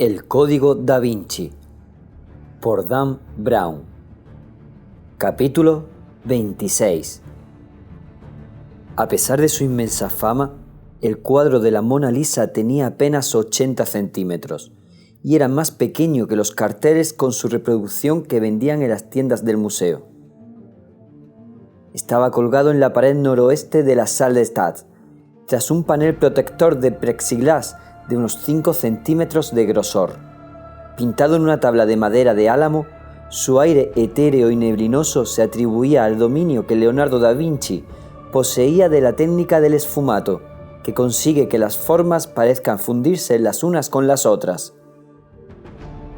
El Código Da Vinci, por Dan Brown. Capítulo 26. A pesar de su inmensa fama, el cuadro de la Mona Lisa tenía apenas 80 centímetros y era más pequeño que los carteles con su reproducción que vendían en las tiendas del museo. Estaba colgado en la pared noroeste de la Salle des Stats, tras un panel protector de plexiglas de unos 5 centímetros de grosor. Pintado en una tabla de madera de álamo, su aire etéreo y neblinoso se atribuía al dominio que Leonardo da Vinci poseía de la técnica del esfumato, que consigue que las formas parezcan fundirse las unas con las otras.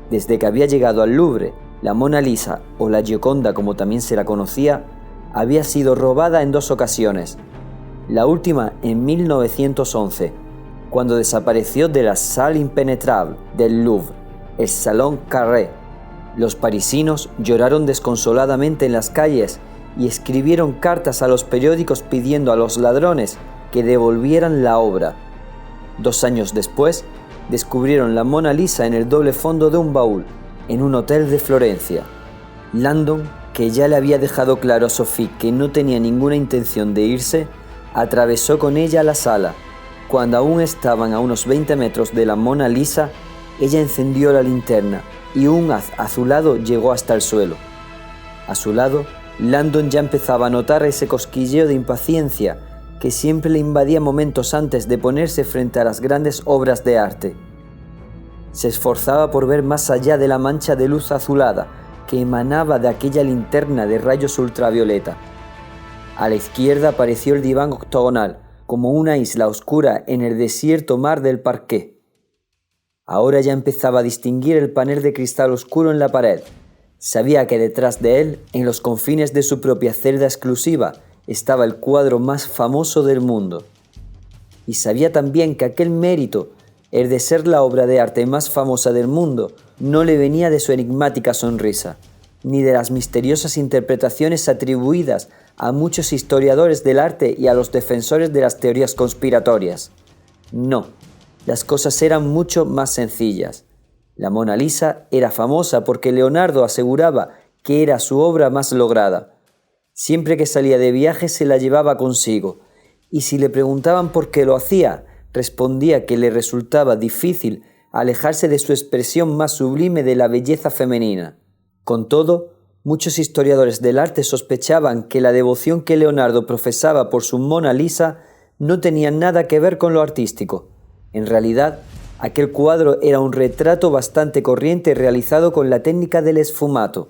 Desde que había llegado al Louvre, la Mona Lisa, o la Gioconda como también se la conocía, había sido robada en 2 ocasiones. La última en 1911, cuando desapareció de la Salle Impenetrable del Louvre, el Salón Carré. Los parisinos lloraron desconsoladamente en las calles y escribieron cartas a los periódicos pidiendo a los ladrones que devolvieran la obra. 2 años después, descubrieron la Mona Lisa en el doble fondo de un baúl, en un hotel de Florencia. Landon, que ya le había dejado claro a Sophie que no tenía ninguna intención de irse, atravesó con ella la sala. Cuando aún estaban a unos 20 metros de la Mona Lisa, ella encendió la linterna y un haz azulado llegó hasta el suelo. A su lado, Landon ya empezaba a notar ese cosquilleo de impaciencia que siempre le invadía momentos antes de ponerse frente a las grandes obras de arte. Se esforzaba por ver más allá de la mancha de luz azulada que emanaba de aquella linterna de rayos ultravioleta. A la izquierda apareció el diván octogonal, como una isla oscura en el desierto mar del parqué. Ahora ya empezaba a distinguir el panel de cristal oscuro en la pared. Sabía que detrás de él, en los confines de su propia celda exclusiva, estaba el cuadro más famoso del mundo. Y sabía también que aquel mérito, el de ser la obra de arte más famosa del mundo, no le venía de su enigmática sonrisa, ni de las misteriosas interpretaciones atribuidas a muchos historiadores del arte y a los defensores de las teorías conspiratorias. No, las cosas eran mucho más sencillas. La Mona Lisa era famosa porque Leonardo aseguraba que era su obra más lograda. Siempre que salía de viaje se la llevaba consigo, y si le preguntaban por qué lo hacía, respondía que le resultaba difícil alejarse de su expresión más sublime de la belleza femenina. Con todo, muchos historiadores del arte sospechaban que la devoción que Leonardo profesaba por su Mona Lisa no tenía nada que ver con lo artístico. En realidad, aquel cuadro era un retrato bastante corriente realizado con la técnica del esfumato.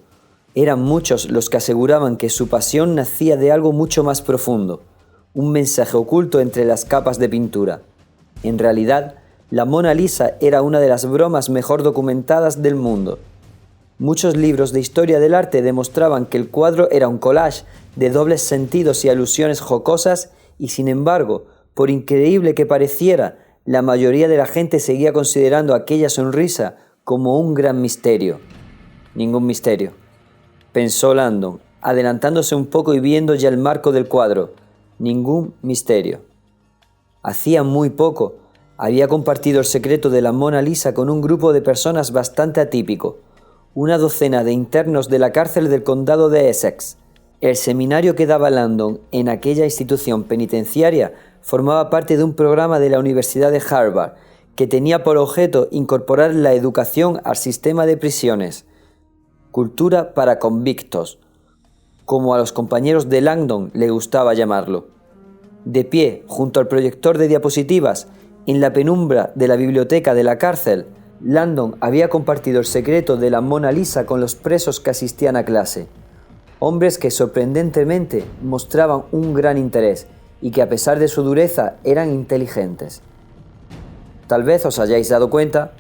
Eran muchos los que aseguraban que su pasión nacía de algo mucho más profundo, un mensaje oculto entre las capas de pintura. En realidad, la Mona Lisa era una de las bromas mejor documentadas del mundo. Muchos libros de historia del arte demostraban que el cuadro era un collage de dobles sentidos y alusiones jocosas y, sin embargo, por increíble que pareciera, la mayoría de la gente seguía considerando aquella sonrisa como un gran misterio. Ningún misterio, pensó Landon, adelantándose un poco y viendo ya el marco del cuadro. Ningún misterio. Hacía muy poco había compartido el secreto de la Mona Lisa con un grupo de personas bastante atípico, una docena de internos de la cárcel del condado de Essex. El seminario que daba Landon en aquella institución penitenciaria formaba parte de un programa de la Universidad de Harvard que tenía por objeto incorporar la educación al sistema de prisiones. Cultura para convictos, como a los compañeros de Landon le gustaba llamarlo. De pie, junto al proyector de diapositivas, en la penumbra de la biblioteca de la cárcel, Landon había compartido el secreto de la Mona Lisa con los presos que asistían a clase. Hombres que sorprendentemente mostraban un gran interés y que a pesar de su dureza eran inteligentes. Tal vez os hayáis dado cuenta,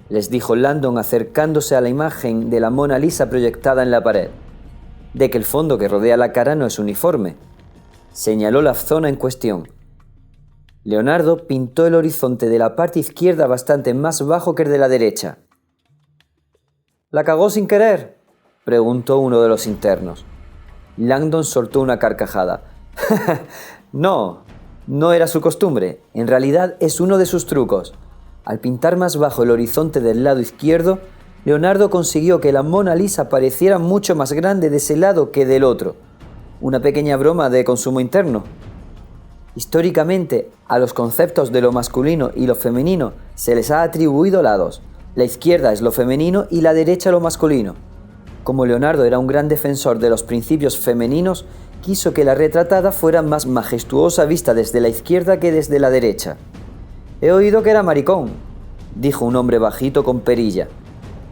les dijo Landon acercándose a la imagen de la Mona Lisa proyectada en la pared, de que el fondo que rodea la cara no es uniforme. Señaló la zona en cuestión. Leonardo pintó el horizonte de la parte izquierda bastante más bajo que el de la derecha. ¿La cagó sin querer?, preguntó uno de los internos. Landon soltó una carcajada. No era su costumbre. En realidad es uno de sus trucos. Al pintar más bajo el horizonte del lado izquierdo, Leonardo consiguió que la Mona Lisa pareciera mucho más grande de ese lado que del otro. Una pequeña broma de consumo interno. Históricamente, a los conceptos de lo masculino y lo femenino se les ha atribuido lados. La izquierda es lo femenino y la derecha lo masculino. Como Leonardo era un gran defensor de los principios femeninos, quiso que la retratada fuera más majestuosa vista desde la izquierda que desde la derecha. «He oído que era maricón», dijo un hombre bajito con perilla.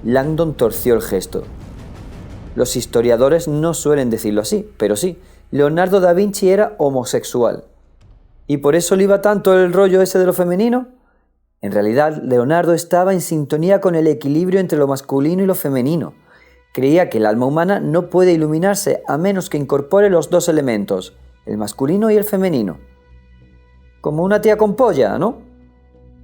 Langdon torció el gesto. Los historiadores no suelen decirlo así, pero sí, Leonardo da Vinci era homosexual. ¿Y por eso le iba tanto el rollo ese de lo femenino? En realidad, Leonardo estaba en sintonía con el equilibrio entre lo masculino y lo femenino. Creía que el alma humana no puede iluminarse a menos que incorpore los dos elementos, el masculino y el femenino. Como una tía con polla, ¿no?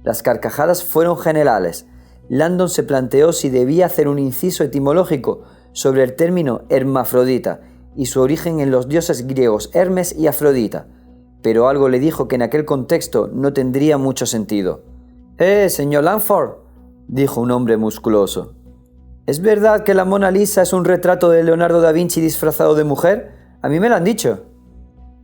Las carcajadas fueron generales. Langdon se planteó si debía hacer un inciso etimológico sobre el término hermafrodita y su origen en los dioses griegos Hermes y Afrodita, pero algo le dijo que en aquel contexto no tendría mucho sentido. Señor Langford», dijo un hombre musculoso. «¿Es verdad que la Mona Lisa es un retrato de Leonardo da Vinci disfrazado de mujer? A mí me lo han dicho».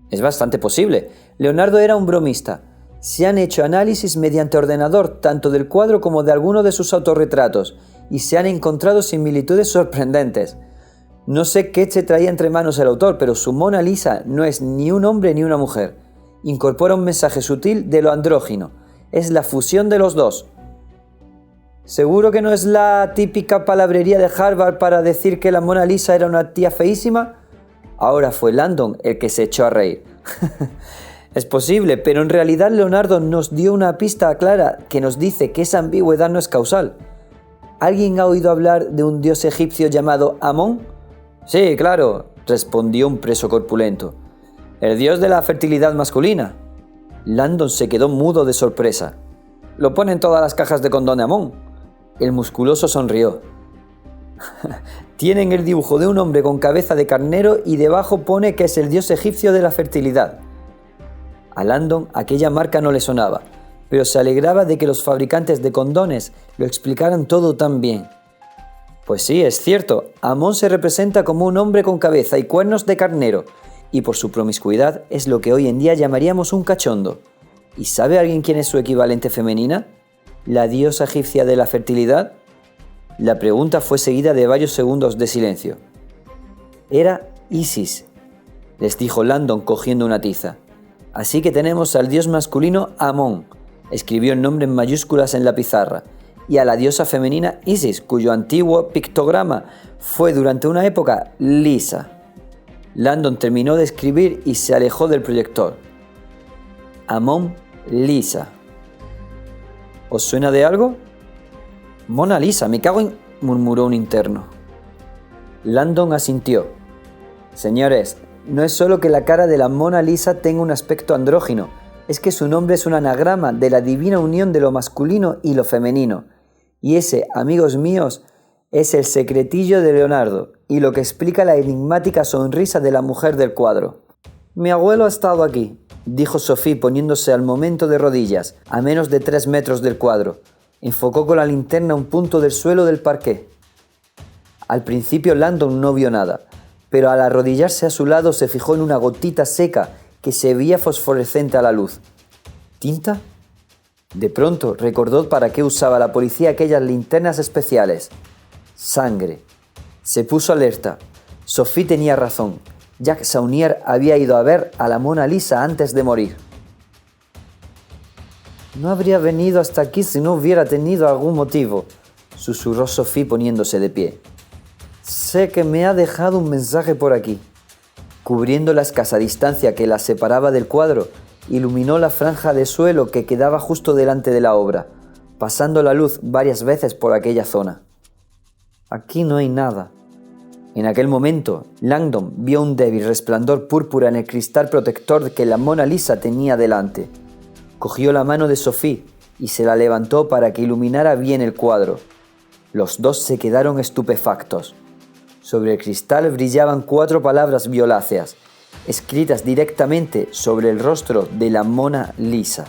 «Es bastante posible. Leonardo era un bromista. Se han hecho análisis mediante ordenador tanto del cuadro como de alguno de sus autorretratos y se han encontrado similitudes sorprendentes. No sé qué se traía entre manos el autor, pero su Mona Lisa no es ni un hombre ni una mujer. Incorpora un mensaje sutil de lo andrógino. Es la fusión de los dos». «¿Seguro que no es la típica palabrería de Harvard para decir que la Mona Lisa era una tía feísima?» Ahora fue Langdon el que se echó a reír. «Es posible, pero en realidad Leonardo nos dio una pista clara que nos dice que esa ambigüedad no es causal. ¿Alguien ha oído hablar de un dios egipcio llamado Amón?» «Sí, claro», respondió un preso corpulento. «El dios de la fertilidad masculina». Langdon se quedó mudo de sorpresa. «Lo pone en todas las cajas de condón de Amón». El musculoso sonrió. «Tienen el dibujo de un hombre con cabeza de carnero y debajo pone que es el dios egipcio de la fertilidad». A Langdon aquella marca no le sonaba, pero se alegraba de que los fabricantes de condones lo explicaran todo tan bien. «Pues sí, es cierto, Amón se representa como un hombre con cabeza y cuernos de carnero, y por su promiscuidad es lo que hoy en día llamaríamos un cachondo. ¿Y sabe alguien quién es su equivalente femenina? ¿La diosa egipcia de la fertilidad?» La pregunta fue seguida de varios segundos de silencio. «Era Isis», les dijo Langdon cogiendo una tiza. «Así que tenemos al dios masculino Amón», escribió el nombre en mayúsculas en la pizarra, y a la diosa femenina Isis, cuyo antiguo pictograma fue durante una época Lisa. Langdon terminó de escribir y se alejó del proyector. Amón Lisa. ¿Os suena de algo? «Mona Lisa, me cago en...», murmuró un interno. Langdon asintió. «Señores, no es solo que la cara de la Mona Lisa tenga un aspecto andrógino, es que su nombre es un anagrama de la divina unión de lo masculino y lo femenino. Y ese, amigos míos, es el secretillo de Leonardo y lo que explica la enigmática sonrisa de la mujer del cuadro». «Mi abuelo ha estado aquí», dijo Sophie poniéndose al momento de rodillas, a menos de 3 metros del cuadro. Enfocó con la linterna un punto del suelo del parqué. Al principio Langdon no vio nada, pero al arrodillarse a su lado se fijó en una gotita seca que se veía fosforescente a la luz. ¿Tinta? De pronto recordó para qué usaba la policía aquellas linternas especiales. Sangre. Se puso alerta. Sophie tenía razón. Jacques Saunier había ido a ver a la Mona Lisa antes de morir. «No habría venido hasta aquí si no hubiera tenido algún motivo», susurró Sophie poniéndose de pie. «Sé que me ha dejado un mensaje por aquí». Cubriendo la escasa distancia que la separaba del cuadro, iluminó la franja de suelo que quedaba justo delante de la obra, pasando la luz varias veces por aquella zona. «Aquí no hay nada». En aquel momento, Langdon vio un débil resplandor púrpura en el cristal protector que la Mona Lisa tenía delante. Cogió la mano de Sophie y se la levantó para que iluminara bien el cuadro. Los dos se quedaron estupefactos. Sobre el cristal brillaban 4 palabras violáceas, escritas directamente sobre el rostro de la Mona Lisa.